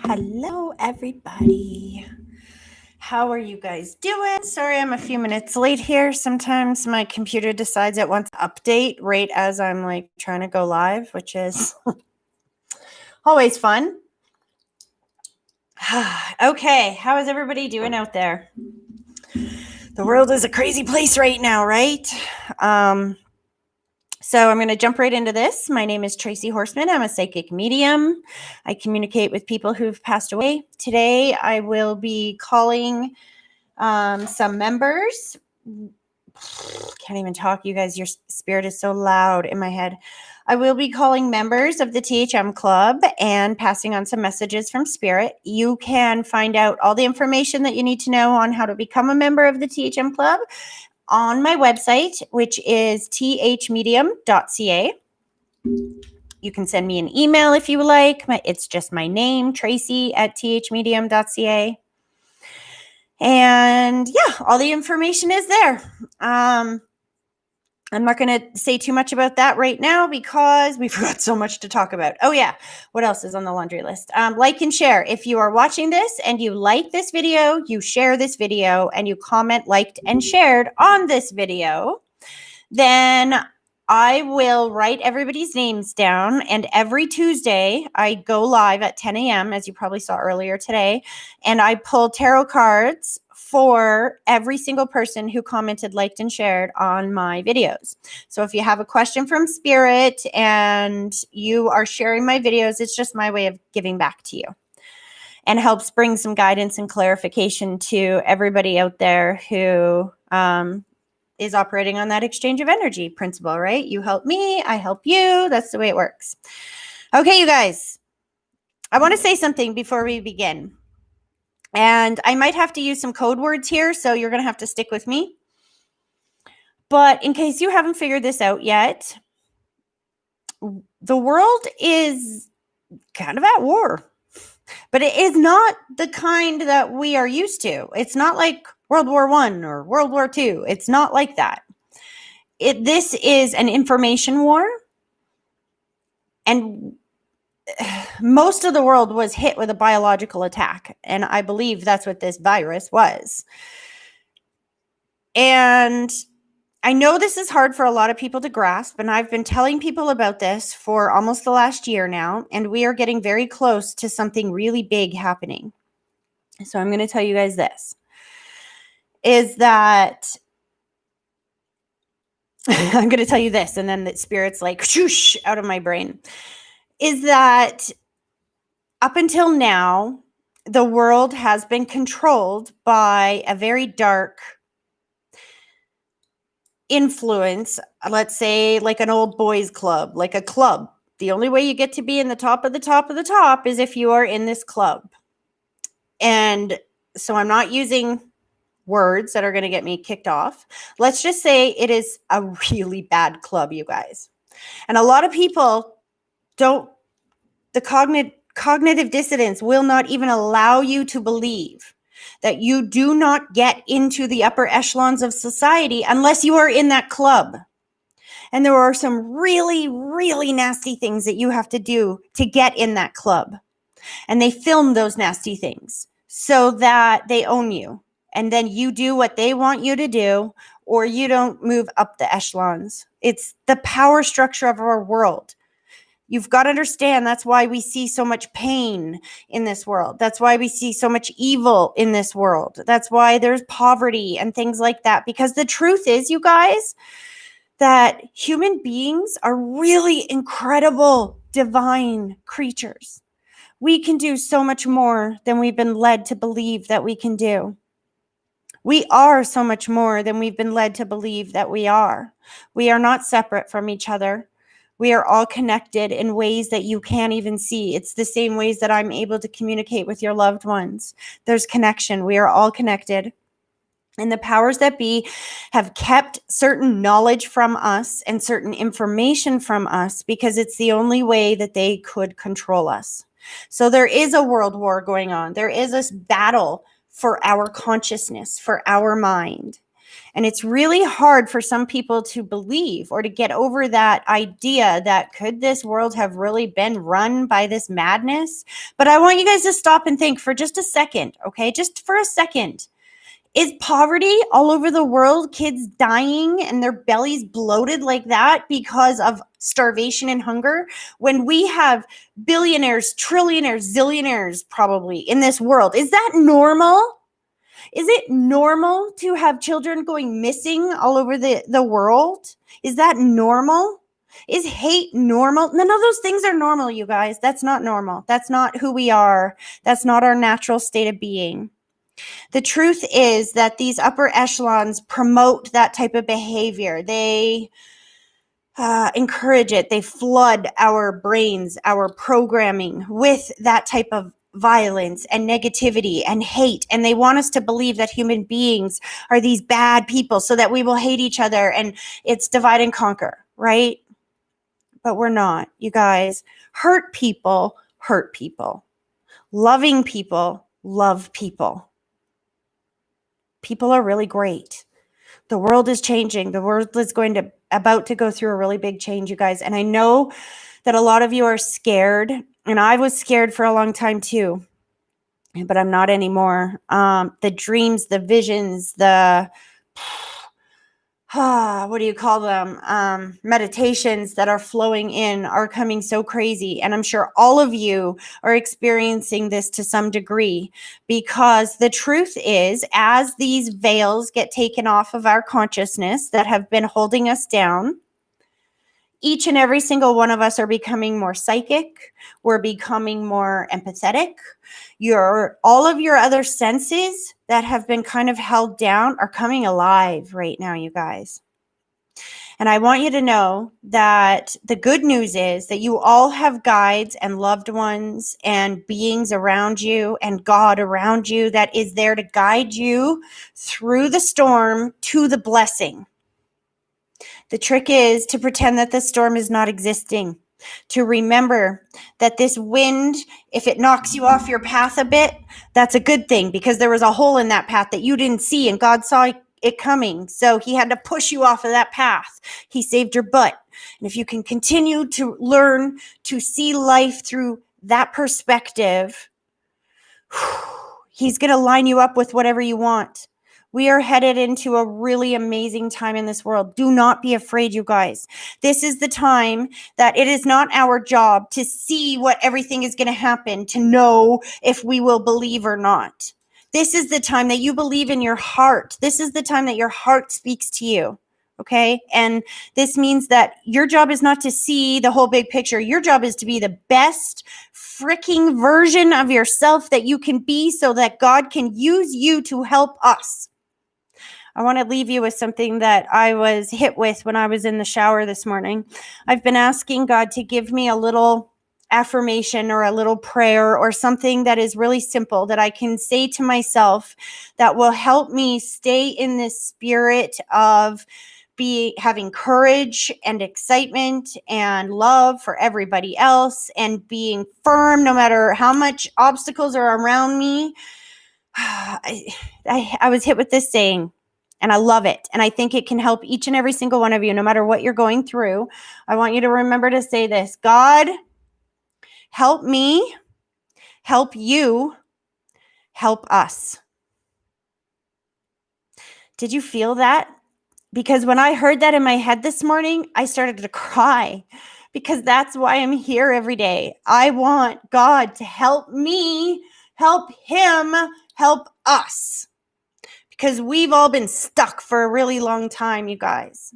Hello, everybody. How are you guys doing? Sorry, I'm a few minutes late here. Sometimes my computer decides it wants to update right as I'm like trying to go live, which is always fun. Okay, how is everybody doing out there? The world is a crazy place right now, right? So I'm going to jump right into this. My name is Tracy Horsman. I'm a psychic medium. I communicate with people who've passed away. Today, I will be calling some members. Can't even talk, you guys. Your spirit is so loud in my head. I will be calling members of the THM Club and passing on some messages from Spirit. You can find out all the information that you need to know on how to become a member of the THM Club on my website, which is THMedium.ca. You can send me an email if you like. It's just my name, Tracy at THMedium.ca. And yeah, all the information is there. I'm not going to say too much about that right now because we've got so much to talk about. Oh yeah, what else is on the laundry list? Like and share. If you are watching this and you like this video, you share this video and you comment, liked, and shared on this video, then I will write everybody's names down. And every Tuesday, I go live at 10 a.m., as you probably saw earlier today, and I pull tarot cards for every single person who commented, liked, and shared on my videos. So if you have a question from Spirit and you are sharing my videos, it's just my way of giving back to you and helps bring some guidance and clarification to everybody out there who is operating on that exchange of energy principle, right? You help me, I help you. That's the way it works. Okay, you guys, I want to say something before we begin. And I might have to use some code words here, so you're going to have to stick with me. But in case you haven't figured this out yet, the world is kind of at war. But it is not the kind that we are used to. It's not like World War I or World War II. It's not like that. This is an information war. And most of the world was hit with a biological attack. And I believe that's what this virus was. And I know this is hard for a lot of people to grasp. And I've been telling people about this for almost the last year now. And we are getting very close to something really big happening. So I'm going to tell you guys this. Is that I'm going to tell you this. And then the Spirit's like, shoosh, out of my brain. Is that up until now, the world has been controlled by a very dark influence, let's say like an old boys club, like a club. The only way you get to be in the top of the top of the top is if you are in this club. And so I'm not using words that are going to get me kicked off. Let's just say it is a really bad club, you guys. And a lot of people don't, the cognitive dissonance will not even allow you to believe that you do not get into the upper echelons of society unless you are in that club. And there are some really, really nasty things that you have to do to get in that club. And they film those nasty things so that they own you. And then you do what they want you to do, or you don't move up the echelons. It's the power structure of our world. You've got to understand that's why we see so much pain in this world. That's why we see so much evil in this world. That's why there's poverty and things like that. Because the truth is, you guys, that human beings are really incredible, divine creatures. We can do so much more than we've been led to believe that we can do. We are so much more than we've been led to believe that we are. We are not separate from each other. We are all connected in ways that you can't even see. It's the same ways that I'm able to communicate with your loved ones. There's connection. We are all connected. And the powers that be have kept certain knowledge from us and certain information from us because it's the only way that they could control us. So there is a world war going on. There is this battle for our consciousness, for our mind. And it's really hard for some people to believe or to get over that idea that could this world have really been run by this madness? But I want you guys to stop and think for just a second, okay? Just for a second. Is poverty all over the world, kids dying and their bellies bloated like that because of starvation and hunger? When we have billionaires, trillionaires, zillionaires probably in this world, is that normal? Is it normal to have children going missing all over the world? Is that normal? Is hate normal? None of those things are normal, you guys. That's not normal. That's not who we are. That's not our natural state of being. The truth is that these upper echelons promote that type of behavior. They encourage it. They flood our brains, our programming with that type of violence and negativity and hate. And they want us to believe that human beings are these bad people so that we will hate each other and it's divide and conquer, right? But we're not, you guys. Hurt people hurt people. Loving people love people. People are really great. The world is changing. The world is about to go through a really big change, you guys. And I know that a lot of you are scared, and I was scared for a long time too, but I'm not anymore. The dreams, the visions, the what do you call them? Meditations that are flowing in are coming so crazy. And I'm sure all of you are experiencing this to some degree, because the truth is, as these veils get taken off of our consciousness that have been holding us down, each and every single one of us are becoming more psychic. We're becoming more empathetic. All of your other senses that have been kind of held down are coming alive right now, you guys. And I want you to know that the good news is that you all have guides and loved ones and beings around you and God around you that is there to guide you through the storm to the blessing. The trick is to pretend that the storm is not existing, to remember that this wind, if it knocks you off your path a bit, that's a good thing, because there was a hole in that path that you didn't see and God saw it coming. So he had to push you off of that path. He saved your butt. And if you can continue to learn to see life through that perspective, he's going to line you up with whatever you want. We are headed into a really amazing time in this world. Do not be afraid, you guys. This is the time that it is not our job to see what everything is going to happen, to know if we will believe or not. This is the time that you believe in your heart. This is the time that your heart speaks to you. Okay. And this means that your job is not to see the whole big picture. Your job is to be the best freaking version of yourself that you can be, so that God can use you to help us. I want to leave you with something that I was hit with when I was in the shower this morning. I've been asking God to give me a little affirmation or a little prayer or something that is really simple that I can say to myself that will help me stay in this spirit of having courage and excitement and love for everybody else and being firm no matter how much obstacles are around me. I was hit with this saying, and I love it. And I think it can help each and every single one of you, no matter what you're going through. I want you to remember to say this: God, help me, help you, help us. Did you feel that? Because when I heard that in my head this morning, I started to cry, because that's why I'm here every day. I want God to help me, help him, help us. Because we've all been stuck for a really long time, you guys.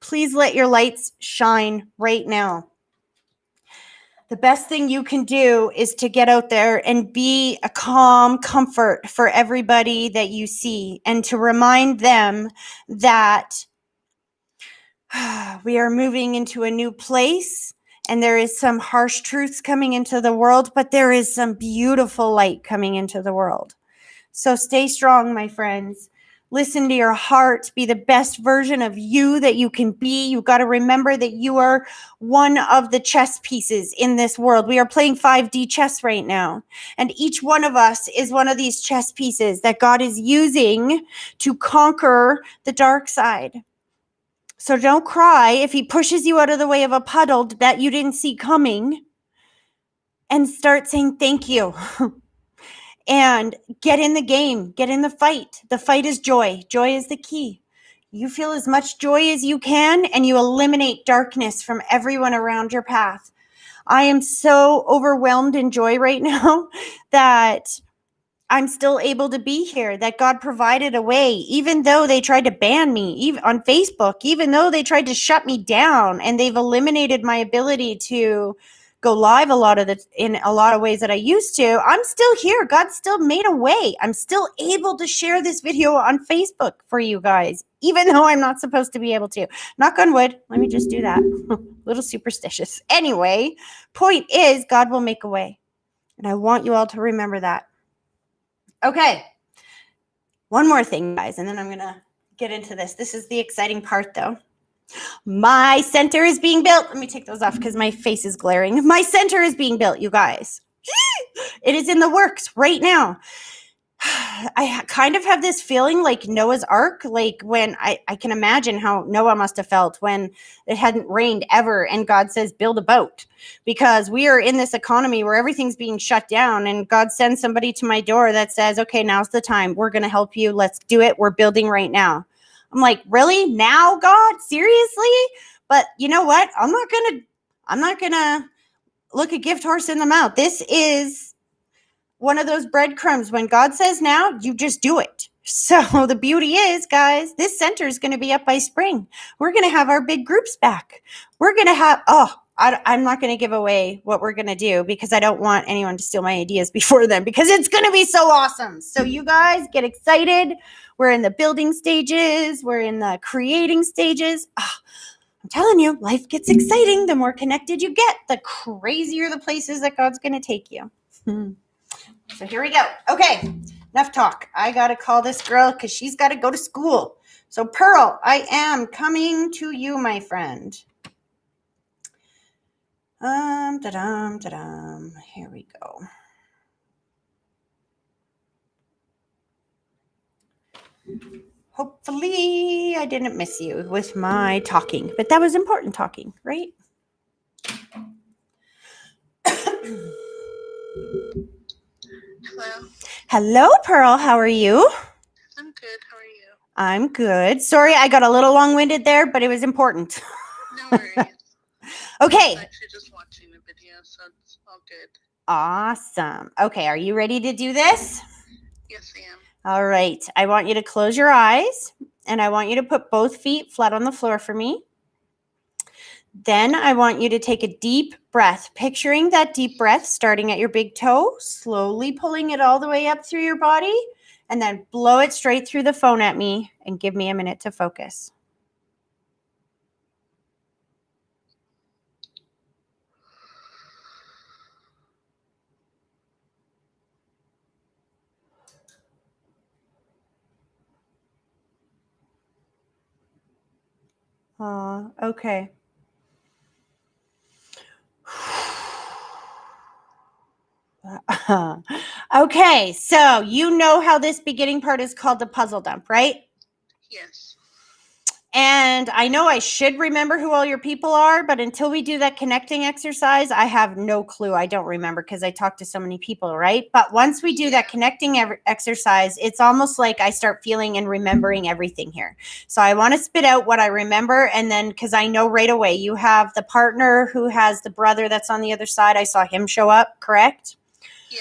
Please let your lights shine right now. The best thing you can do is to get out there and be a calm comfort for everybody that you see, and to remind them that we are moving into a new place, and there is some harsh truths coming into the world, but there is some beautiful light coming into the world. So stay strong, my friends. Listen to your heart. Be the best version of you that you can be. You got to remember that you are one of the chess pieces in this world. We are playing 5D chess right now. And each one of us is one of these chess pieces that God is using to conquer the dark side. So don't cry if he pushes you out of the way of a puddle that you didn't see coming, and start saying thank you. And get in the game, get in the fight. The fight is joy. Joy is the key. You feel as much joy as you can, and you eliminate darkness from everyone around your path. I am so overwhelmed in joy right now that I'm still able to be here, that God provided a way, even though they tried to ban me even on Facebook, even though they tried to shut me down, and they've eliminated my ability to go live in a lot of ways that I used to. I'm still here. God still made a way. I'm still able to share this video on Facebook for you guys, even though I'm not supposed to be able to. Knock on wood. Let me just do that. A little superstitious. Anyway, point is, God will make a way. And I want you all to remember that. Okay. One more thing, guys, and then I'm going to get into this. This is the exciting part, though. My center is being built. Let me take those off because my face is glaring. My center is being built, you guys. It is in the works right now. I kind of have this feeling like Noah's Ark, like when I can imagine how Noah must have felt when it hadn't rained ever and God says, build a boat, because we are in this economy where everything's being shut down, and God sends somebody to my door that says, okay, now's the time. We're going to help you. Let's do it. We're building right now. I'm like, really? Now, God? Seriously? But you know what? I'm not going to look a gift horse in the mouth. This is one of those breadcrumbs. When God says now, you just do it. So the beauty is, guys, this center is going to be up by spring. We're going to have our big groups back. We're going to have, I'm not going to give away what we're going to do because I don't want anyone to steal my ideas before then, because it's going to be so awesome. So you guys get excited. We're in the building stages. We're in the creating stages. I'm telling you, life gets exciting. The more connected you get, the crazier the places that God's going to take you. So here we go. Okay, enough talk. I got to call this girl because she's got to go to school. So Pearl, I am coming to you, my friend. Here we go. Hopefully I didn't miss you with my talking, but that was important talking, right? Hello. Hello, Pearl. How are you? I'm good. How are you? I'm good. Sorry, I got a little long-winded there, but it was important. No worries. Okay. I'm actually just watching the video, so it's all good. Awesome. Okay, are you ready to do this? Yes, I am. All right. I want you to close your eyes, and I want you to put both feet flat on the floor for me. Then I want you to take a deep breath, picturing that deep breath starting at your big toe, slowly pulling it all the way up through your body, and then blow it straight through the phone at me and give me a minute to focus. Okay. Okay, so you know how this beginning part is called the puzzle dump, right? Yes. And I know I should remember who all your people are, but until we do that connecting exercise, I have no clue. I don't remember because I talk to so many people, right? But once we do that connecting exercise, it's almost like I start feeling and remembering everything here. So I want to spit out what I remember, and then because I know right away you have the partner who has the brother that's on the other side. I saw him show up, correct? Yeah.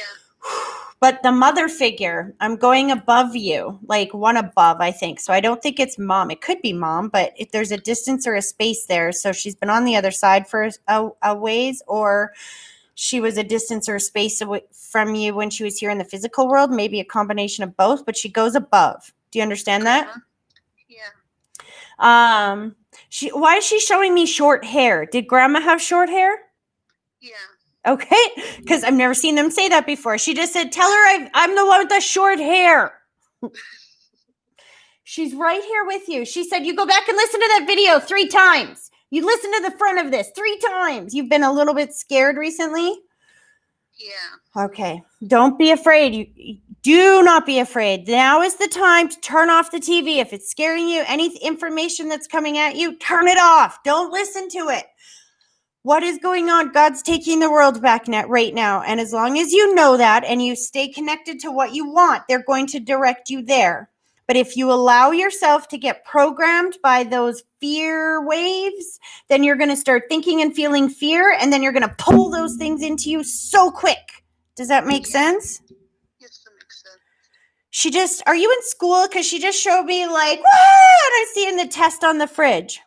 But the mother figure, I'm going above you, like one above, I think. So I don't think it's mom. It could be mom, but if there's a distance or a space there, so she's been on the other side for a ways, or she was a distance or a space away from you when she was here in the physical world, maybe a combination of both, but she goes above. Do you understand that? Yeah. Why is she showing me short hair? Did grandma have short hair? Yeah. Okay, because I've never seen them say that before. She just said, tell her I'm the one with the short hair. She's right here with you. She said, you go back and listen to that video 3 times. You listen to the front of this 3 times. You've been a little bit scared recently? Yeah. Okay. Don't be afraid. You do not be afraid. Now is the time to turn off the TV. If it's scaring you, any information that's coming at you, turn it off. Don't listen to it. What is going on? God's taking the world back right now. And as long as you know that and you stay connected to what you want, they're going to direct you there. But if you allow yourself to get programmed by those fear waves, then you're going to start thinking and feeling fear, and then you're going to pull those things into you so quick. Does that make sense? Yes, that makes sense. Are you in school? Because she just showed me like, what? I see in the test on the fridge.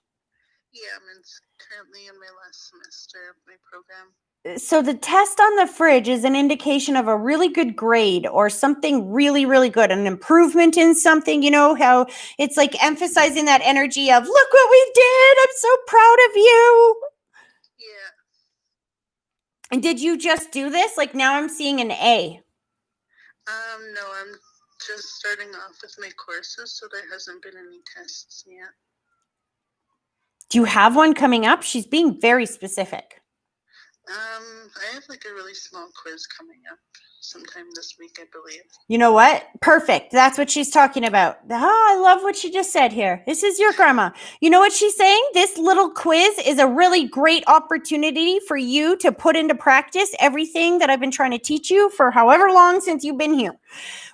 Yeah, I'm currently in my last semester of my program. So the test on the fridge is an indication of a really good grade or something really, really good, an improvement in something. You know how it's like emphasizing that energy of, look what we did. I'm so proud of you. Yeah. And did you just do this? Like now I'm seeing an A. No, I'm just starting off with my courses, so there hasn't been any tests yet. Do you have one coming up? She's being very specific. I have like a really small quiz coming up sometime this week, I believe. You know what? Perfect. That's what she's talking about. Oh, I love what she just said here. This is your grandma. You know what she's saying? This little quiz is a really great opportunity for you to put into practice everything that I've been trying to teach you for however long since you've been here,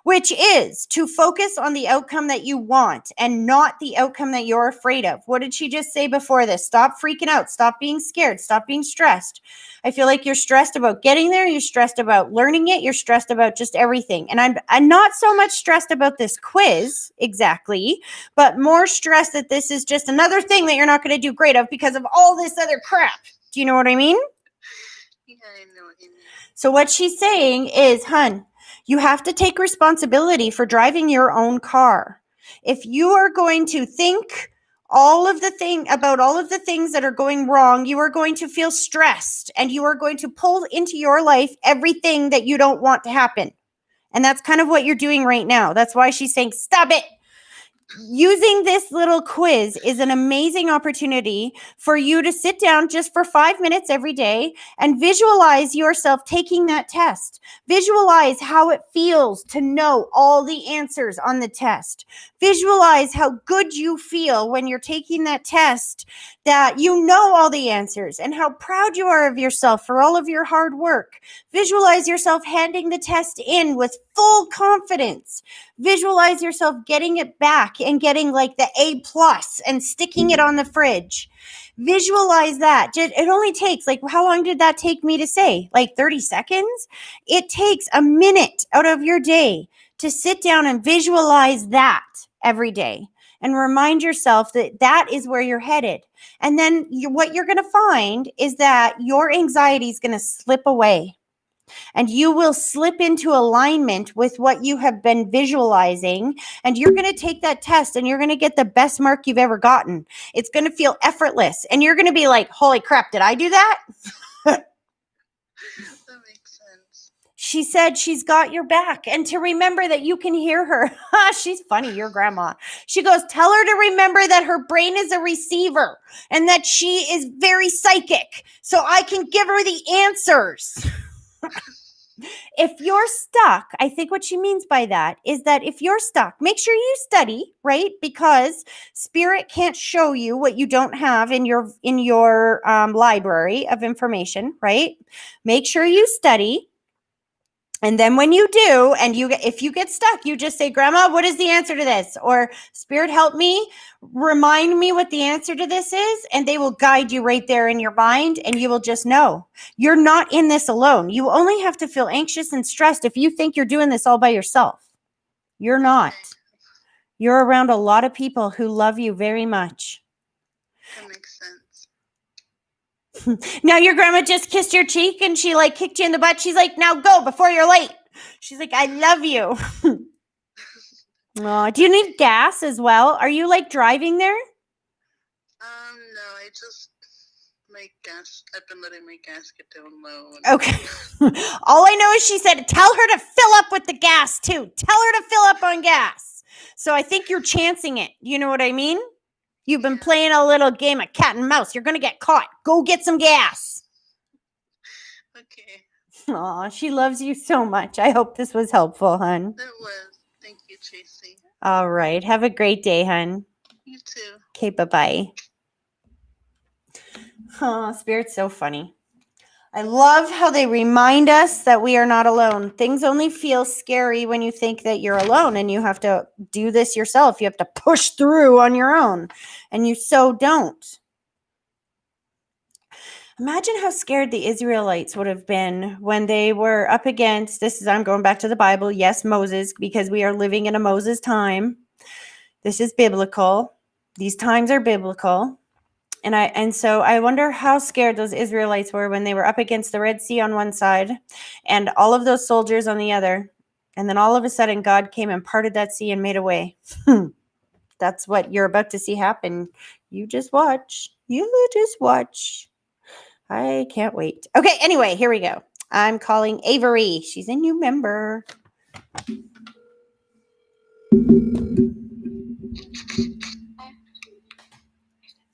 which is to focus on the outcome that you want and not the outcome that you're afraid of. What did she just say before this? Stop freaking out. Stop being scared. Stop being stressed. I feel like you're stressed about getting there. You're stressed about learning it. You're stressed about just everything. And I'm not so much stressed about this quiz exactly, but more stressed that this is just another thing that you're not going to do great of because of all this other crap. Do you know what I mean? Yeah, I know what you mean. So what she's saying is, hun, you have to take responsibility for driving your own car. If you are going to think all of the things that are going wrong, you are going to feel stressed and you are going to pull into your life everything that you don't want to happen. And that's kind of what you're doing right now. That's why she's saying, stop it. Using this little quiz is an amazing opportunity for you to sit down just for 5 minutes every day and visualize yourself taking that test. Visualize how it feels to know all the answers on the test. Visualize how good you feel when you're taking that test, that you know all the answers and how proud you are of yourself for all of your hard work. Visualize yourself handing the test in with full confidence. Visualize yourself getting it back and getting like the A+ and sticking it on the fridge. Visualize that. It only takes like, how long did that take me to say? Like 30 seconds? It takes a minute out of your day to sit down and visualize that every day and remind yourself that that is where you're headed. And then what you're going to find is that your anxiety is going to slip away. And you will slip into alignment with what you have been visualizing. And you're going to take that test and you're going to get the best mark you've ever gotten. It's going to feel effortless. And you're going to be like, holy crap, did I do that? That makes sense. She said she's got your back. And to remember that you can hear her. She's funny, your grandma. She goes, tell her to remember that her brain is a receiver and that she is very psychic. So I can give her the answers. If you're stuck, I think what she means by that is that if you're stuck, make sure you study, right? Because spirit can't show you what you don't have in your library of information, right? Make sure you study. And then when you do, and if you get stuck, you just say, Grandma, what is the answer to this? Or Spirit, help me, remind me what the answer to this is. And they will guide you right there in your mind. And you will just know you're not in this alone. You only have to feel anxious and stressed if you think you're doing this all by yourself. You're not. You're around a lot of people who love you very much. That makes sense. Now your grandma just kissed your cheek and she like kicked you in the butt. She's like, now go before you're late. She's like, I love you. Oh, do you need gas as well? Are you like driving there? No, I've been letting my gas get down low. Okay. All I know is she said, tell her to fill up with the gas too. Tell her to fill up on gas. So I think you're chancing it. You know what I mean? You've been Yeah. playing a little game of cat and mouse. You're going to get caught. Go get some gas. Okay. Aw, she loves you so much. I hope this was helpful, hun. That was. Thank you, Tracy. All right. Have a great day, hun. You too. Okay, bye-bye. Oh, Spirit's so funny. I love how they remind us that we are not alone. Things only feel scary when you think that you're alone and you have to do this yourself. You have to push through on your own, and you so don't. Imagine how scared the Israelites would have been when they were up against, I'm going back to the Bible, yes, Moses, because we are living in a Moses time. This is biblical. These times are biblical. And so I wonder how scared those Israelites were when they were up against the Red Sea on one side and all of those soldiers on the other. And then all of a sudden God came and parted that sea and made a way. That's what you're about to see happen. You just watch. You just watch. I can't wait. Okay, anyway, here we go. I'm calling Avery. She's a new member.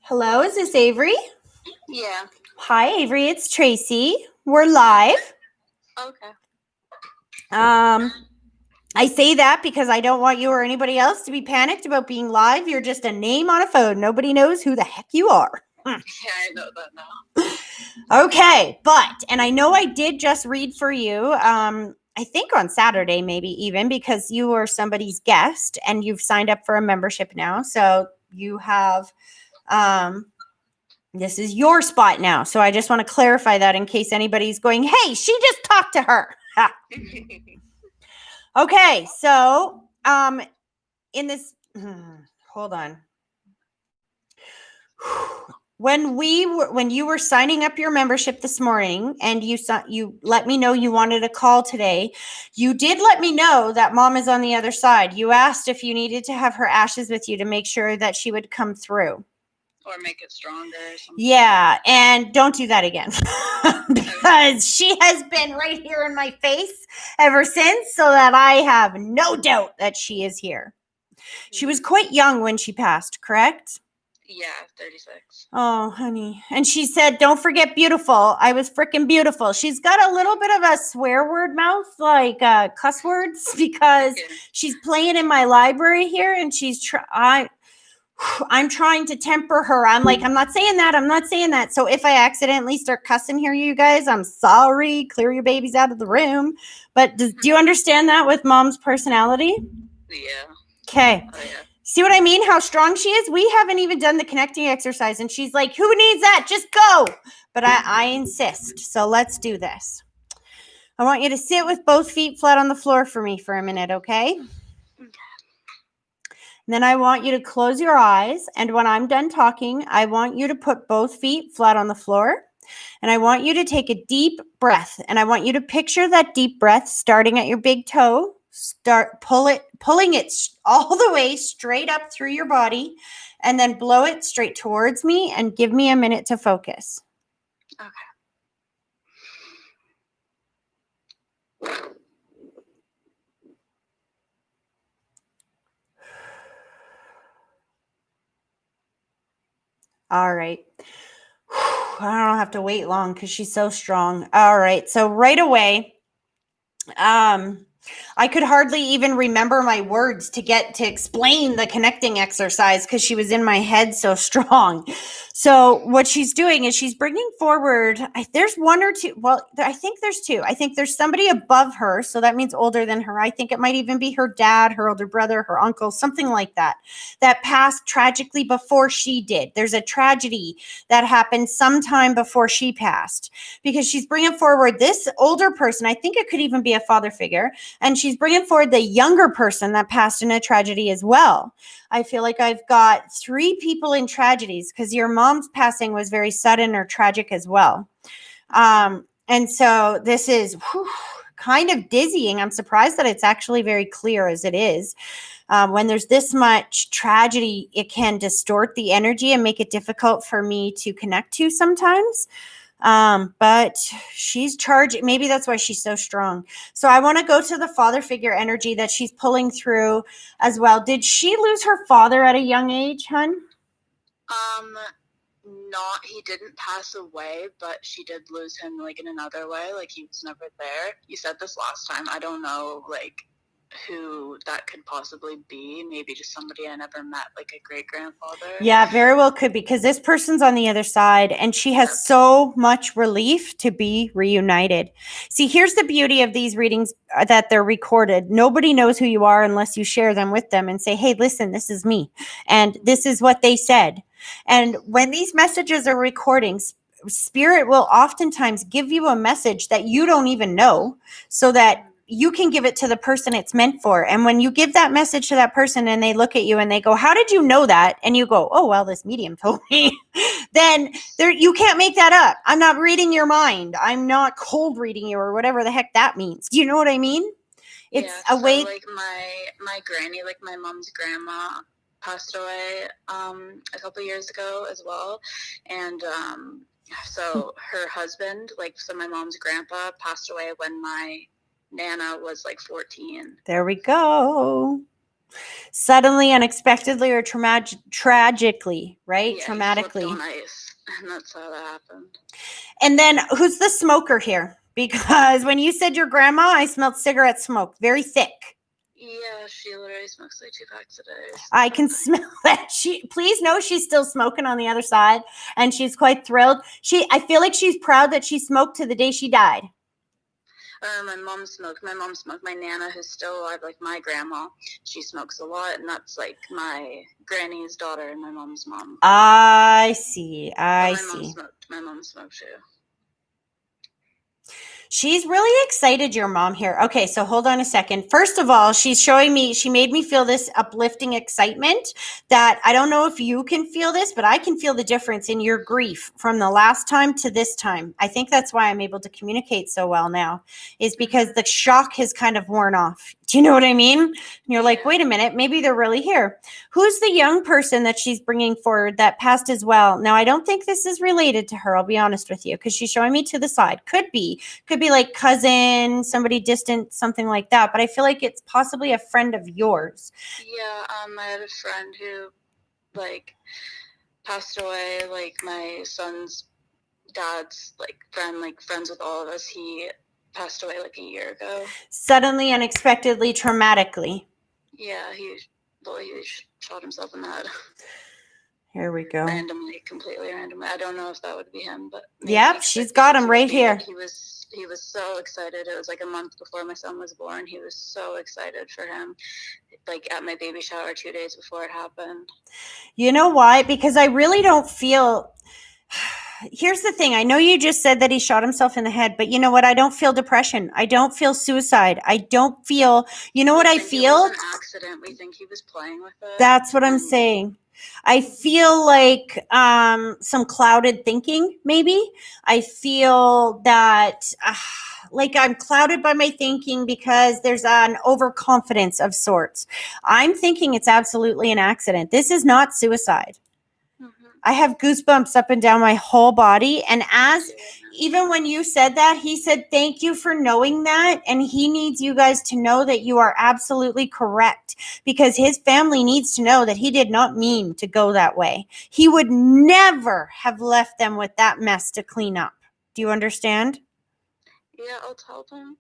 Hello, is this Avery? Yeah. Hi, Avery. It's Tracy. We're live. Okay. I say that because I don't want you or anybody else to be panicked about being live. You're just a name on a phone. Nobody knows who the heck you are. Yeah, I know that now. Okay, and I know I did just read for you, I think on Saturday maybe even, because you were somebody's guest and you've signed up for a membership now. So you have, this is your spot now. So I just want to clarify that in case anybody's going, hey, she just talked to her. Okay, so in this, hold on. When you were signing up your membership this morning and you let me know you wanted a call today, you did let me know that Mom is on the other side. You asked if you needed to have her ashes with you to make sure that she would come through. Or make it stronger or something. Yeah, and don't do that again. Because she has been right here in my face ever since, so that I have no doubt that she is here. She was quite young when she passed, correct? Yeah, 36. Oh, honey. And she said, don't forget beautiful. I was freaking beautiful. She's got a little bit of a swear word mouth, like cuss words, because she's playing in my library here and I'm trying to temper her. I'm like, I'm not saying that. I'm not saying that. So if I accidentally start cussing here, you guys, I'm sorry. Clear your babies out of the room. But do you understand that with Mom's personality? Yeah. Okay. Oh, yeah. See what I mean? How strong she is? We haven't even done the connecting exercise. And she's like, who needs that? Just go. But I insist. So let's do this. I want you to sit with both feet flat on the floor for me for a minute, okay? And then I want you to close your eyes. And when I'm done talking, I want you to put both feet flat on the floor. And I want you to take a deep breath. And I want you to picture that deep breath starting at your big toe. Pulling it all the way straight up through your body. And then blow it straight towards me and give me a minute to focus. Okay. All right. I don't have to wait long because she's so strong. All right. So right away, I could hardly even remember my words to explain the connecting exercise because she was in my head so strong. So what she's doing is she's bringing forward, there's one or two. Well, I think there's two. I think there's somebody above her. So that means older than her. I think it might even be her dad, her older brother, her uncle, something like that passed tragically before she did. There's a tragedy that happened sometime before she passed because she's bringing forward this older person. I think it could even be a father figure. And she's bringing forward the younger person that passed in a tragedy as well. I feel like I've got 3 people in tragedies because your mom's passing was very sudden or tragic as well. And so this is kind of dizzying. I'm surprised that it's actually very clear as it is. When there's this much tragedy, it can distort the energy and make it difficult for me to connect to sometimes. But she's charging. Maybe that's why she's so strong. So I want to go to the father figure energy that she's pulling through as well. Did she lose her father at a young age, hun? Not, he didn't pass away, but she did lose him like in another way. Like he was never there. You said this last time. I don't know like who that could possibly be. Maybe just somebody I never met, like a great grandfather. Yeah, very well could be, because this person's on the other side and she has so much relief to be reunited. See, here's the beauty of these readings, that they're recorded. Nobody knows who you are unless you share them with them and say, hey, listen, this is me. And this is what they said. And when these messages are recordings, Spirit will oftentimes give you a message that you don't even know, so that you can give it to the person it's meant for. And when you give that message to that person and they look at you and they go, how did you know that? And you go, oh, well, this medium told me. Then you can't make that up. I'm not reading your mind. I'm not cold reading you, or whatever the heck that means. Do you know what I mean? It's a way. Like my granny, like my mom's grandma, passed away a couple years ago as well. And so her husband, like, so my mom's grandpa passed away when my Nana was like 14. There we go. Suddenly, unexpectedly, or tragically, right? Yeah, traumatically. He slipped on ice, and that's how that happened. And then who's the smoker here? Because when you said your grandma, I smelled cigarette smoke, very thick. Yeah, she literally smokes like 2 packs a day. I can smell that. Please know she's still smoking on the other side, and she's quite thrilled. I feel like she's proud that she smoked to the day she died. My mom smoked. My Nana, who's still alive, like my grandma, she smokes a lot, and that's like my granny's daughter and my mom's mom. I see. I see. My mom smoked too. She's really excited, your mom here. Okay, so hold on a second. First of all, she's showing me, she made me feel this uplifting excitement that I don't know if you can feel this, but I can feel the difference in your grief from the last time to this time. I think that's why I'm able to communicate so well now, is because the shock has kind of worn off. Do you know what I mean? And you're like, wait a minute, maybe they're really here. Who's the young person that she's bringing forward that passed as well? Now, I don't think this is related to her, I'll be honest with you, because she's showing me to the side. Could be like cousin, somebody distant, something like that. But I feel like it's possibly a friend of yours. Yeah, I had a friend who, like, passed away. Like, my son's dad's, like, friend, like, friends with all of us. He passed away, like, a year ago. Suddenly, unexpectedly, traumatically. Yeah, he shot himself in the head. Here we go. Completely randomly. I don't know if that would be him, but yep, she's got him right here. Like, he was so excited. It was like a month before my son was born. He was so excited for him, like at my baby shower 2 days before it happened. You know why? Because I really don't feel. Here's the thing. I know you just said that he shot himself in the head, but you know what? I don't feel depression. I don't feel suicide. I don't feel, what I feel? It was an accident. We think he was playing with it. That's what I'm saying. I feel like some clouded thinking, maybe. I feel that like I'm clouded by my thinking because there's an overconfidence of sorts. I'm thinking it's absolutely an accident. This is not suicide. I have goosebumps up and down my whole body. And even when you said that, he said, thank you for knowing that. And he needs you guys to know that you are absolutely correct, because his family needs to know that he did not mean to go that way. He would never have left them with that mess to clean up. Do you understand? Yeah, I'll tell them.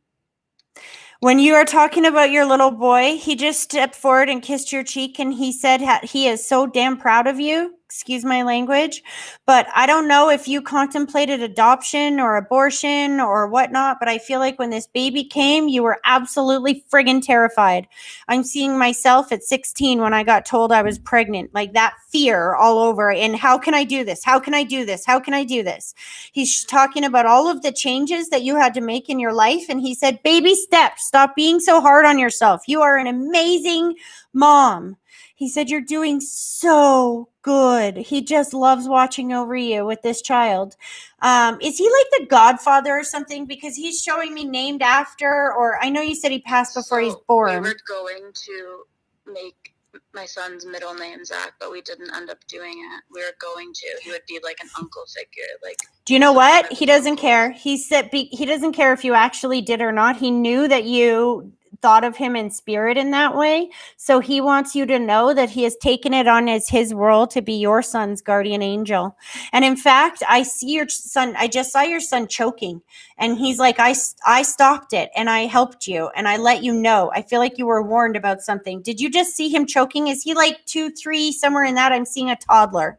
When you are talking about your little boy, he just stepped forward and kissed your cheek, and he said he is so damn proud of you. Excuse my language, but I don't know if you contemplated adoption or abortion or whatnot, but I feel like when this baby came, you were absolutely friggin' terrified. I'm seeing myself at 16 when I got told I was pregnant, like that fear all over. And how can I do this? How can I do this? How can I do this? He's talking about all of the changes that you had to make in your life. And he said, baby steps, stop being so hard on yourself. You are an amazing mom. He said, you're doing so good. He just loves watching over you with this child. Is he like the godfather or something? Because he's showing me named after, or I know you said he passed before he's born. We were going to make my son's middle name Zach, but we didn't end up doing it. We were going to. He would be like an uncle figure. Like, Do you know so what? one of He his doesn't uncles. care. He doesn't care if you actually did or not. He knew that you thought of him in spirit in that way. So he wants you to know that he has taken it on as his role to be your son's guardian angel. And in fact, I just saw your son choking, and he's like, I stopped it and I helped you and I let you know. I feel like you were warned about something. Did you just see him choking? Is he like 2, 3, somewhere in that? I'm seeing a toddler.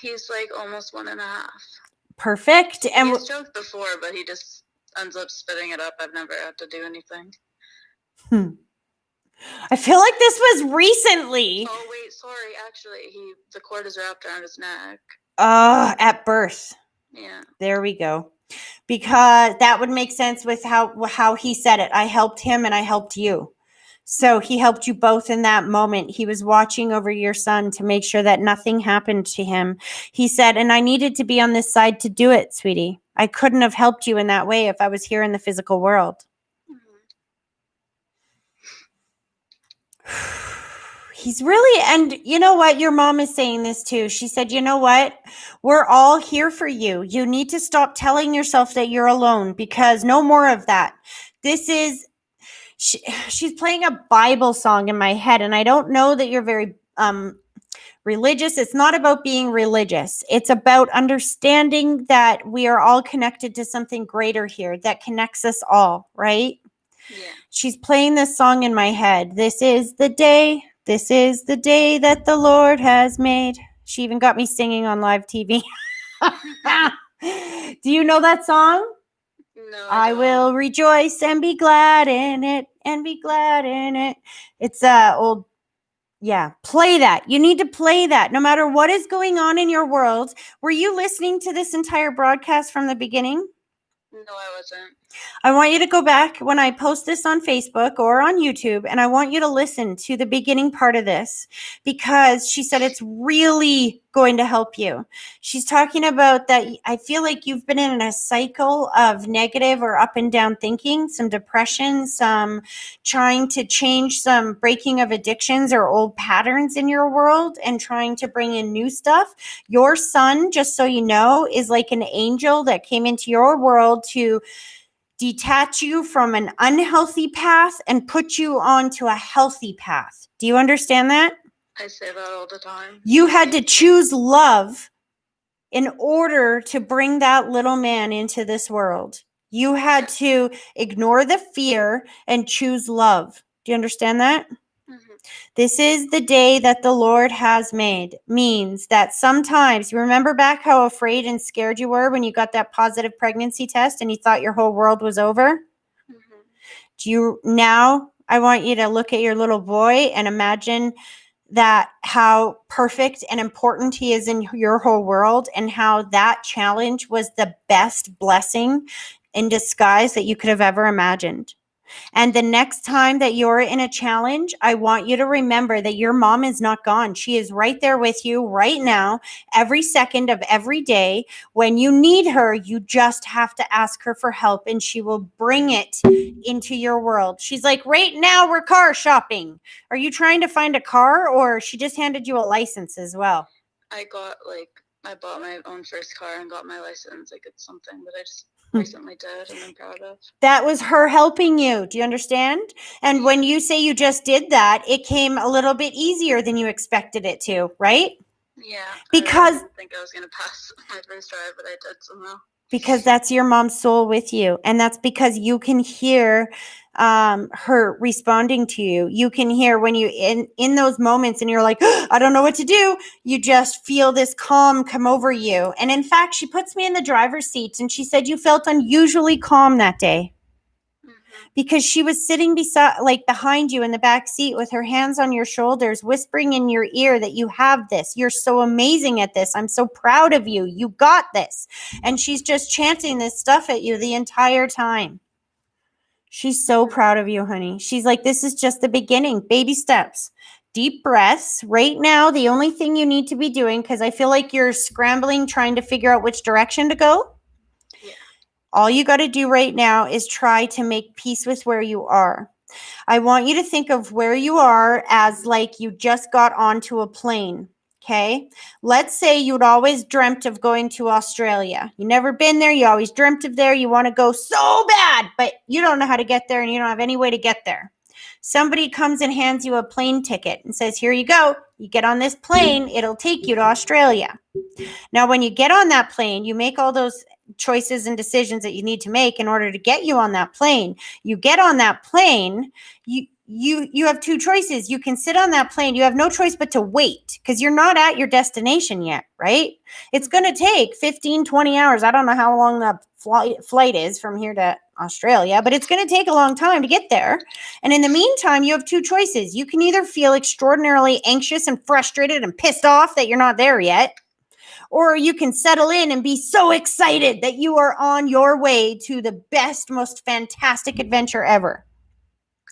He's like almost 1.5. Perfect. And He's choked before, but he just ends up spitting it up. I've never had to do anything. I feel like this was recently. Oh wait, sorry. Actually, the cord is wrapped around his neck. At birth. Yeah. There we go. Because that would make sense with how he said it. I helped him and I helped you. So he helped you both in that moment. He was watching over your son to make sure that nothing happened to him. He said, and I needed to be on this side to do it, sweetie. I couldn't have helped you in that way if I was here in the physical world. He's really, and you know what? Your mom is saying this too. She said, you know what? We're all here for you. You need to stop telling yourself that you're alone, because no more of that. She's playing a Bible song in my head, and I don't know that you're very religious. It's not about being religious. It's about understanding that we are all connected to something greater here that connects us all, right? Yeah. She's playing this song in my head. This is the day that the Lord has made. She even got me singing on live TV. Do you know that song? No, I will rejoice and be glad in it, and be glad in it. It's old. Yeah, play that. You need to play that no matter what is going on in your world. Were you listening to this entire broadcast from the beginning? No, I wasn't. I want you to go back when I post this on Facebook or on YouTube, and I want you to listen to the beginning part of this, because she said it's really going to help you. She's talking about that. I feel like you've been in a cycle of negative or up and down thinking, some depression, some trying to change, some breaking of addictions or old patterns in your world and trying to bring in new stuff. Your son, just so you know, is like an angel that came into your world to detach you from an unhealthy path and put you onto a healthy path. Do you understand that? I say that all the time. You had to choose love in order to bring that little man into this world. You had to ignore the fear and choose love. Do you understand that? Mm-hmm. This is the day that the Lord has made means that sometimes, you remember back how afraid and scared you were when you got that positive pregnancy test and you thought your whole world was over? Now I want you to look at your little boy and imagine that how perfect and important he is in your whole world, and how that challenge was the best blessing in disguise that you could have ever imagined. And the next time that you're in a challenge, I want you to remember that your mom is not gone. She is right there with you right now, every second of every day. When you need her, you just have to ask her for help, and she will bring it into your world. She's like, right now we're car shopping. Are you trying to find a car, or she just handed you a license as well? I bought my own first car and got my license. Like, it's something that I just recently did and I'm proud of. That was her helping you. Do you understand? And when you say you just did that, it came a little bit easier than you expected it to, right? Yeah. Because I didn't think I was going to pass my first try, but I did somehow. Because that's your mom's soul with you. And that's because you can hear her responding to you. You can hear when you in those moments and you're like, I don't know what to do. You just feel this calm come over you. And in fact, she puts me in the driver's seat and she said you felt unusually calm that day. Because she was sitting behind you in the back seat with her hands on your shoulders, whispering in your ear that you have this. You're so amazing at this. I'm so proud of you. You got this. And she's just chanting this stuff at you the entire time. She's so proud of you, honey. She's like, this is just the beginning. Baby steps. Deep breaths. Right now, the only thing you need to be doing, because I feel like you're scrambling, trying to figure out which direction to go. All you got to do right now is try to make peace with where you are. I want you to think of where you are as like you just got onto a plane. Okay. Let's say you'd always dreamt of going to Australia. You never been there. You always dreamt of there. You want to go so bad, but you don't know how to get there and you don't have any way to get there. Somebody comes and hands you a plane ticket and says, here you go. You get on this plane. It'll take you to Australia. Now, when you get on that plane, you make all those choices and decisions that you need to make in order to get you on that plane. You get on that plane, you have two choices. You can sit on that plane. You have no choice but to wait because you're not at your destination yet, right? It's going to take 15, 20 hours. I don't know how long that flight is from here to Australia, but it's going to take a long time to get there. And in the meantime, you have two choices. You can either feel extraordinarily anxious and frustrated and pissed off that you're not there yet, or you can settle in and be so excited that you are on your way to the best, most fantastic adventure ever.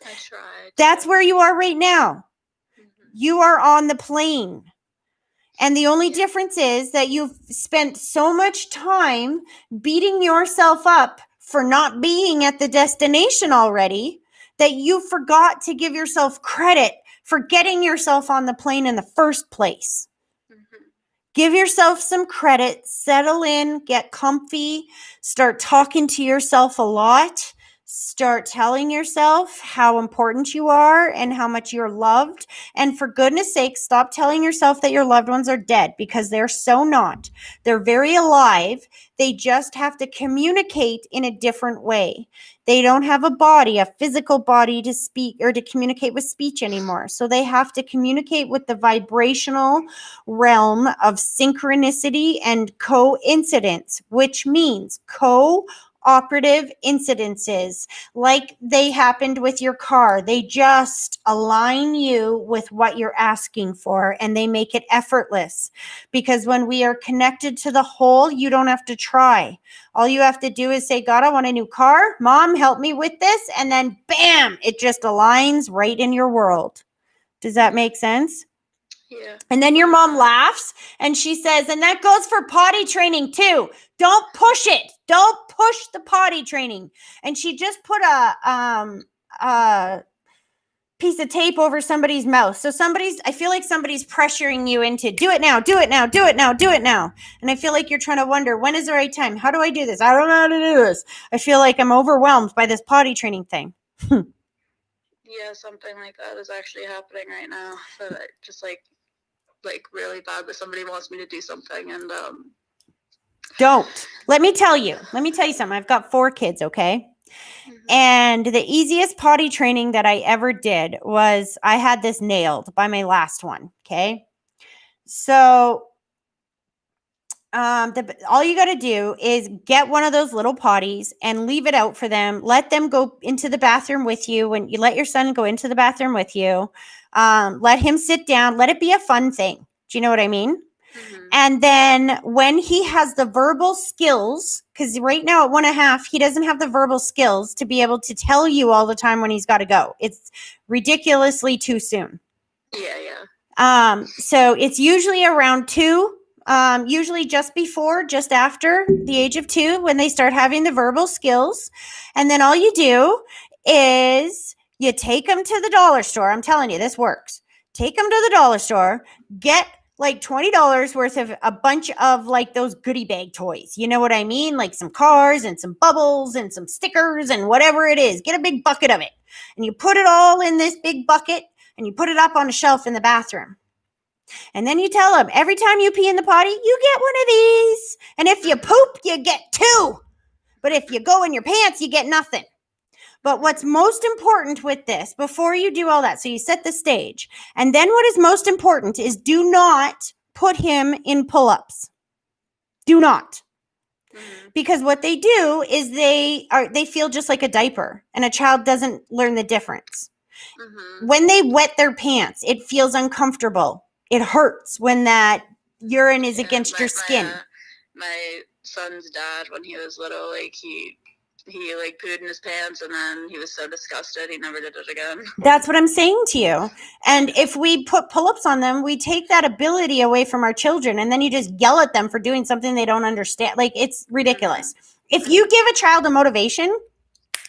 I tried. That's where you are right now. You are on the plane. And the only difference is that you've spent so much time beating yourself up for not being at the destination already that you forgot to give yourself credit for getting yourself on the plane in the first place. Give yourself some credit, settle in, get comfy, start talking to yourself a lot. Start telling yourself how important you are and how much you're loved. And for goodness sake, stop telling yourself that your loved ones are dead because they're so not. They're very alive. They just have to communicate in a different way. They don't have a body, a physical body to speak or to communicate with speech anymore. So they have to communicate with the vibrational realm of synchronicity and coincidence, which means operative incidences like they happened with your car. They just align you with what you're asking for and they make it effortless because when we are connected to the whole, you don't have to try. All you have to do is say, God, I want a new car. Mom, help me with this. And then bam, it just aligns right in your world. Does that make sense? Yeah. And then your mom laughs and she says, and that goes for potty training too. Don't push it. Don't push the potty training. And she just put a piece of tape over somebody's mouth. So I feel like somebody's pressuring you into do it now, do it now, do it now, do it now. And I feel like you're trying to wonder, when is the right time? How do I do this? I don't know how to do this. I feel like I'm overwhelmed by this potty training thing. Yeah, something like that is actually happening right now. But just like really bad that somebody wants me to do something and Don't. Let me tell you something. I've got 4 kids, okay? And the easiest potty training that I ever did was I had this nailed by my last one, okay? So all you got to do is get one of those little potties and leave it out for them. Let them go into the bathroom with you. When you let your son go into the bathroom with you, let him sit down. Let it be a fun thing. Do you know what I mean? And then when he has the verbal skills, because right now at 1.5, he doesn't have the verbal skills to be able to tell you all the time when he's got to go. It's ridiculously too soon. Yeah. So it's usually around 2, usually just after the age of 2 when they start having the verbal skills. And then all you do is you take them to the dollar store. I'm telling you, this works. Take them to the dollar store, get like $20 worth of a bunch of like those goodie bag toys. You know what I mean? Like some cars and some bubbles and some stickers and whatever it is. Get a big bucket of it. And you put it all in this big bucket and you put it up on a shelf in the bathroom. And then you tell them, every time you pee in the potty, you get one of these. And if you poop, you get 2. But if you go in your pants, you get nothing. But what's most important with this, before you do all that, so you set the stage. And then what is most important is do not put him in pull-ups. Do not. Because what they do is they feel just like a diaper. And a child doesn't learn the difference. When they wet their pants, it feels uncomfortable. It hurts when that urine is against your skin. My son's dad, when he was little, like he like pooed in his pants and then he was so disgusted he never did it again. That's what I'm saying to you. And if we put pull-ups on them, we take that ability away from our children and then you just yell at them for doing something they don't understand. Like, it's ridiculous. If you give a child a motivation,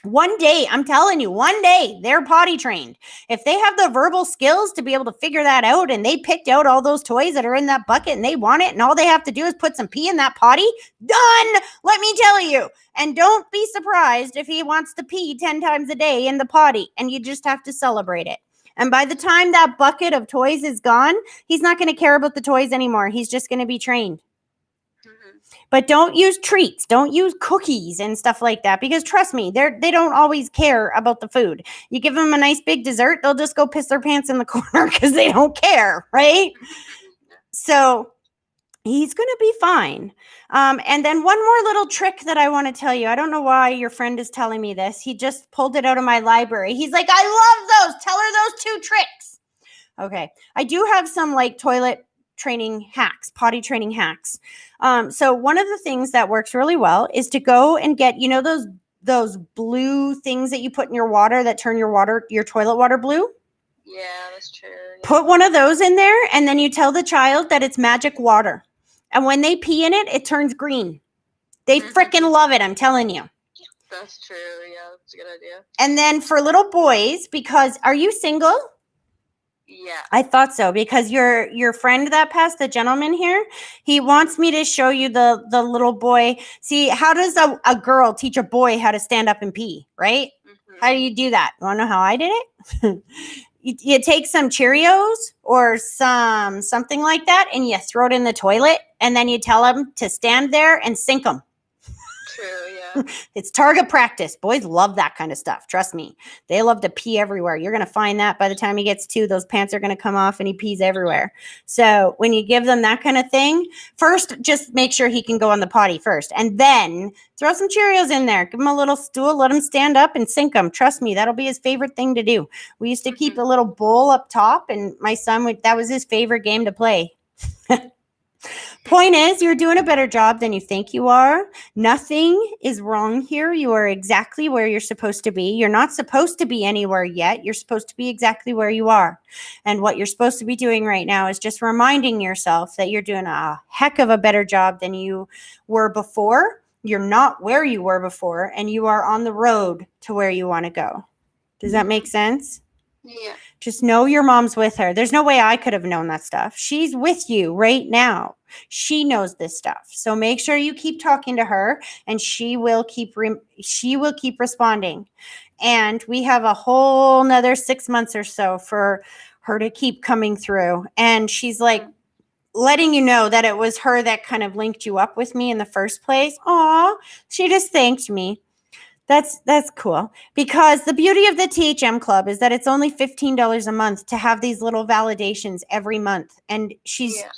One day, I'm telling you, one day they're potty trained. If they have the verbal skills to be able to figure that out and they picked out all those toys that are in that bucket and they want it and all they have to do is put some pee in that potty, done. Let me tell you. And don't be surprised if he wants to pee 10 times a day in the potty, and you just have to celebrate it. And by the time that bucket of toys is gone, he's not going to care about the toys anymore. He's just going to be trained. But don't use treats. Don't use cookies and stuff like that, because trust me, they don't always care about the food. You give them a nice big dessert, they'll just go piss their pants in the corner because they don't care, right? So he's going to be fine. And then one more little trick that I want to tell you. I don't know why your friend is telling me this. He just pulled it out of my library. He's like, I love those. Tell her those 2 tricks. Okay. I do have some like toilet training hacks, potty training hacks. So one of the things that works really well is to go and get, those blue things that you put in your water that turn your toilet water blue. Yeah, that's true. Yeah. Put one of those in there, and then you tell the child that it's magic water. And when they pee in it, it turns green. They freaking love it, I'm telling you. That's true. Yeah, that's a good idea. And then for little boys, because are you single? Yeah. I thought so, because your friend that passed, the gentleman here, he wants me to show you the little boy. See, how does a girl teach a boy how to stand up and pee, right? How do you do that? You want to know how I did it? You take some Cheerios or something like that, and you throw it in the toilet, and then you tell them to stand there and sink them. True, yeah. It's target practice. Boys love that kind of stuff. Trust me. They love to pee everywhere. You're going to find that by the time he gets 2, those pants are going to come off and he pees everywhere. So when you give them that kind of thing, first, just make sure he can go on the potty first. And then throw some Cheerios in there. Give him a little stool. Let him stand up and sink them. Trust me, that'll be his favorite thing to do. We used to keep a little bowl up top, and my son, that was his favorite game to play. Point is, you're doing a better job than you think you are. Nothing is wrong here. You are exactly where you're supposed to be. You're not supposed to be anywhere yet. You're supposed to be exactly where you are. And what you're supposed to be doing right now is just reminding yourself that you're doing a heck of a better job than you were before. You're not where you were before, and you are on the road to where you want to go. Does that make sense? Yeah. Just know your mom's with her. There's no way I could have known that stuff. She's with you right now. She knows this stuff. So make sure you keep talking to her, and she will keep responding. And we have a whole nother 6 months or so for her to keep coming through. And she's like letting you know that it was her that kind of linked you up with me in the first place. Aw, she just thanked me. That's cool, because the beauty of the THM Club is that it's only $15 a month to have these little validations every month. And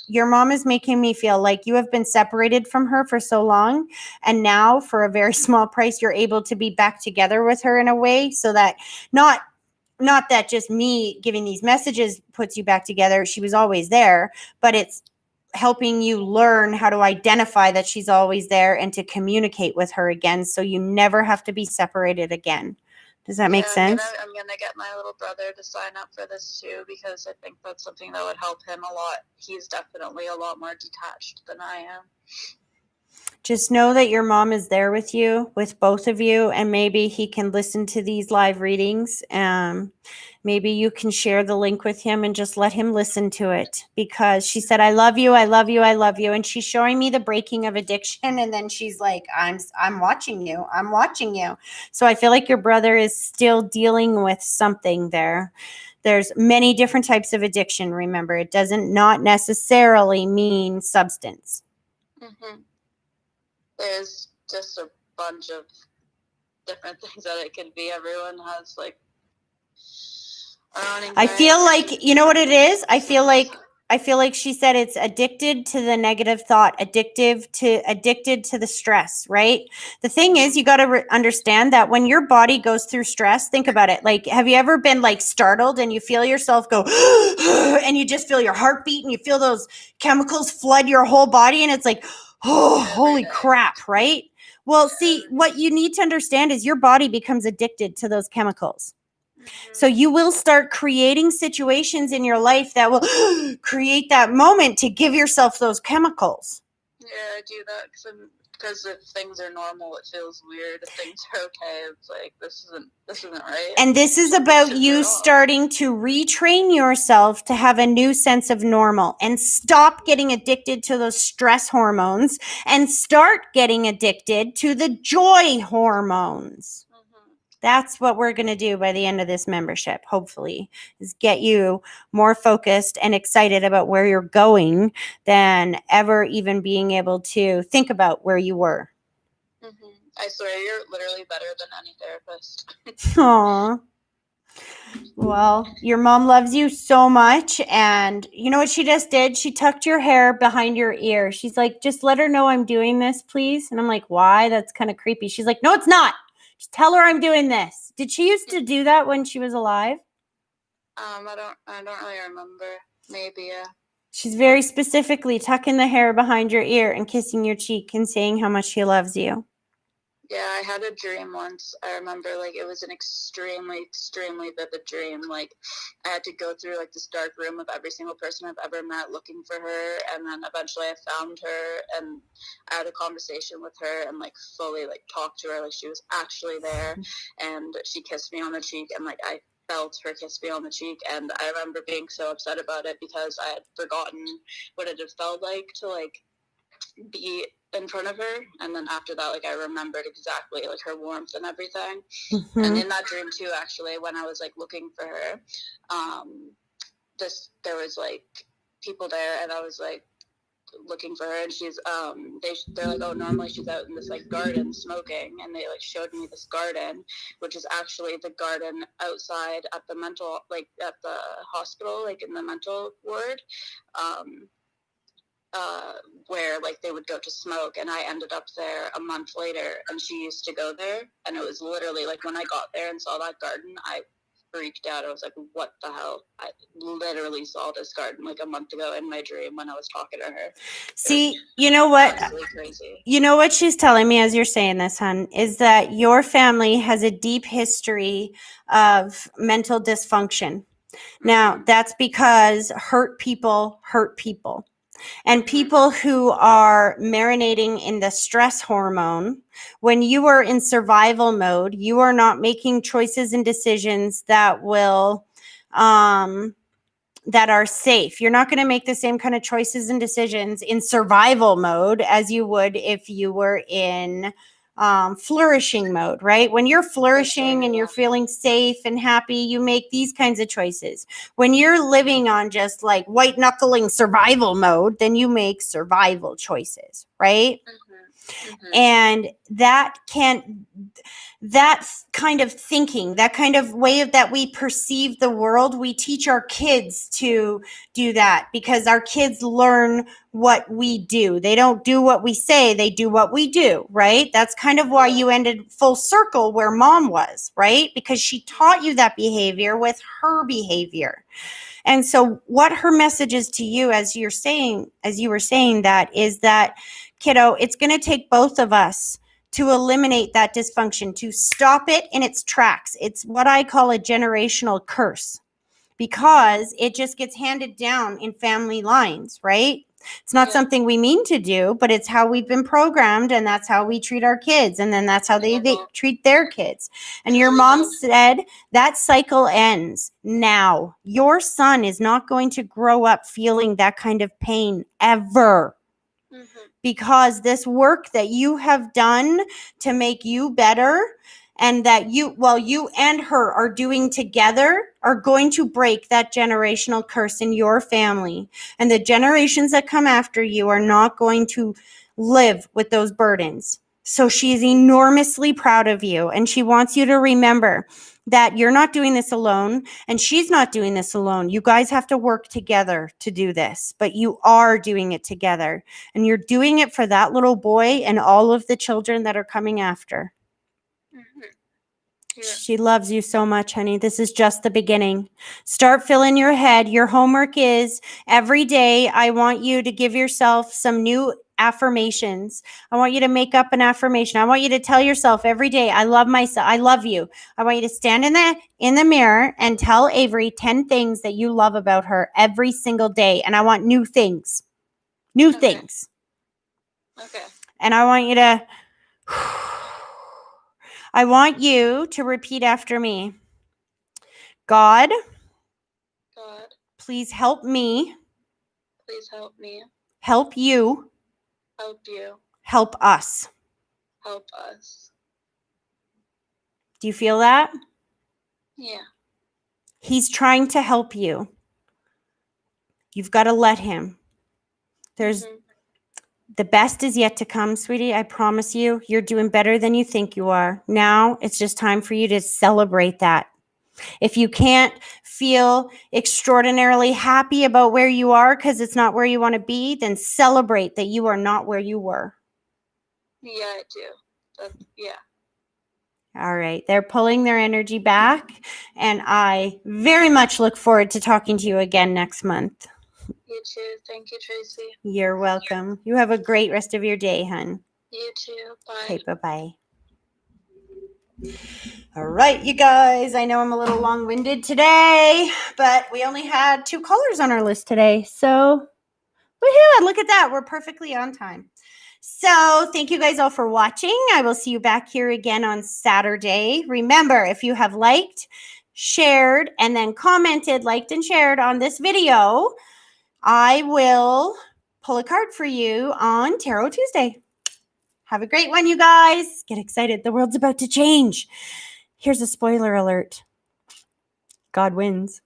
your mom is making me feel like you have been separated from her for so long. And now for a very small price, you're able to be back together with her in a way, so that not that just me giving these messages puts you back together. She was always there, but it's helping you learn how to identify that she's always there and to communicate with her again, so you never have to be separated again. Does that make sense? I'm gonna get my little brother to sign up for this too, because I think that's something that would help him a lot. He's definitely a lot more detached than I am. Just know that your mom is there with you, with both of you, and maybe he can listen to these live readings. Maybe you can share the link with him and just let him listen to it, because she said, I love you, I love you, I love you. And she's showing me the breaking of addiction. And then she's like, I'm watching you. I'm watching you. So I feel like your brother is still dealing with something there. There's many different types of addiction. Remember, it doesn't not necessarily mean substance. Mm-hmm. There's just a bunch of different things that it could be. Everyone has like I feel like, you know what it is? I feel like she said it's addicted to the negative thought, addicted to the stress, right? The thing is, you got to understand that when your body goes through stress, think about it. Like, have you ever been like startled and you feel yourself go and you just feel your heartbeat and you feel those chemicals flood your whole body, and it's like, oh, holy crap, right? Well, see, what you need to understand is your body becomes addicted to those chemicals. So you will start creating situations in your life that will create that moment to give yourself those chemicals. Yeah, I do that because because if things are normal, it feels weird. If things are okay, it's like this isn't right. And this is about you starting to retrain yourself to have a new sense of normal and stop getting addicted to those stress hormones and start getting addicted to the joy hormones. That's what we're going to do by the end of this membership, hopefully, is get you more focused and excited about where you're going than ever even being able to think about where you were. I swear you're literally better than any therapist. Aww. Well, your mom loves you so much. And you know what she just did? She tucked your hair behind your ear. She's like, just let her know I'm doing this, please. And I'm like, why? That's kind of creepy. She's like, no, it's not. Just tell her I'm doing this. Did she used to do that when she was alive? I don't really remember. Maybe, yeah. She's very specifically tucking the hair behind your ear and kissing your cheek and saying how much she loves you. Yeah, I had a dream once. I remember, like, it was an extremely, extremely vivid dream. Like, I had to go through, like, this dark room of every single person I've ever met looking for her, and then eventually I found her, and I had a conversation with her and, like, fully, like, talked to her, like, she was actually there, and she kissed me on the cheek, and, like, I felt her kiss me on the cheek, and I remember being so upset about it because I had forgotten what it had felt like to, like, be in front of her, and then after that, like, I remembered exactly, like, her warmth and everything. And in that dream too, actually, when I was, like, looking for her, there was, like, people there, and I was, like, looking for her, and she's they're like, oh, normally she's out in this, like, garden smoking, and they, like, showed me this garden, which is actually the garden outside at the mental, like, at the hospital, like, in the mental ward, where, like, they would go to smoke, and I ended up there a month later, and she used to go there, and it was literally, like, when I got there and saw that garden, I freaked out. I was like, what the hell? I literally saw this garden, like, a month ago in my dream when I was talking to her. See, you know what? Absolutely crazy. You know what she's telling me as you're saying this, hon, is that your family has a deep history of mental dysfunction. Now, that's because hurt people hurt people. And people who are marinating in the stress hormone, when you are in survival mode, you are not making choices and decisions that will, that are safe. You're not going to make the same kind of choices and decisions in survival mode as you would if you were in flourishing mode, right? When you're flourishing and you're feeling safe and happy, you make these kinds of choices. When you're living on just like white knuckling survival mode, then you make survival choices, right? And that kind of thinking, that kind of way of that we perceive the world, we teach our kids to do that because our kids learn what we do. They don't do what we say, they do what we do, right? That's kind of why you ended full circle where mom was, right? Because she taught you that behavior with her behavior. And so what her message is to you as you were saying that is that, kiddo, it's going to take both of us to eliminate that dysfunction, to stop it in its tracks. It's what I call a generational curse because it just gets handed down in family lines, right? It's not something we mean to do, but it's how we've been programmed, and that's how we treat our kids, and then that's how they treat their kids. And your mom said that cycle ends now. Your son is not going to grow up feeling that kind of pain ever. Because this work that you have done to make you better and that you and her are doing together are going to break that generational curse in your family. And the generations that come after you are not going to live with those burdens. So she's enormously proud of you, and she wants you to remember that you're not doing this alone, and she's not doing this alone. You guys have to work together to do this, but you are doing it together, and you're doing it for that little boy and all of the children that are coming after. She loves you so much, honey. This is just the beginning. Start filling your head. Your homework is every day, I want you to give yourself some new affirmations. I want you to make up an affirmation. I want you to tell yourself every day, I love myself. I love you. I want you to stand in the mirror and tell Avery 10 things that you love about her every single day. And I want new things. New things. Okay. And I want you to repeat after me. God, God, please help me, please help me, help you, help you, help us. help us. Do you feel that? Yeah. He's trying to help you. You've got to let him. There's Mhm. the best is yet to come, sweetie. I promise you, you're doing better than you think you are. Now it's just time for you to celebrate that. If you can't feel extraordinarily happy about where you are because it's not where you want to be, then celebrate that you are not where you were. Yeah, I do. Yeah. All right. They're pulling their energy back, and I very much look forward to talking to you again next month. You too. Thank you, Tracy. You're welcome. You have a great rest of your day, hun. You too. Bye. Okay, bye-bye. All right, you guys. I know I'm a little long-winded today, but we only had 2 callers on our list today. So, woohoo, look at that. We're perfectly on time. So, thank you guys all for watching. I will see you back here again on Saturday. Remember, if you have liked, shared, and then commented, liked, and shared on this video, I will pull a card for you on Tarot Tuesday. Have a great one, you guys. Get excited. The world's about to change. Here's a spoiler alert. God wins.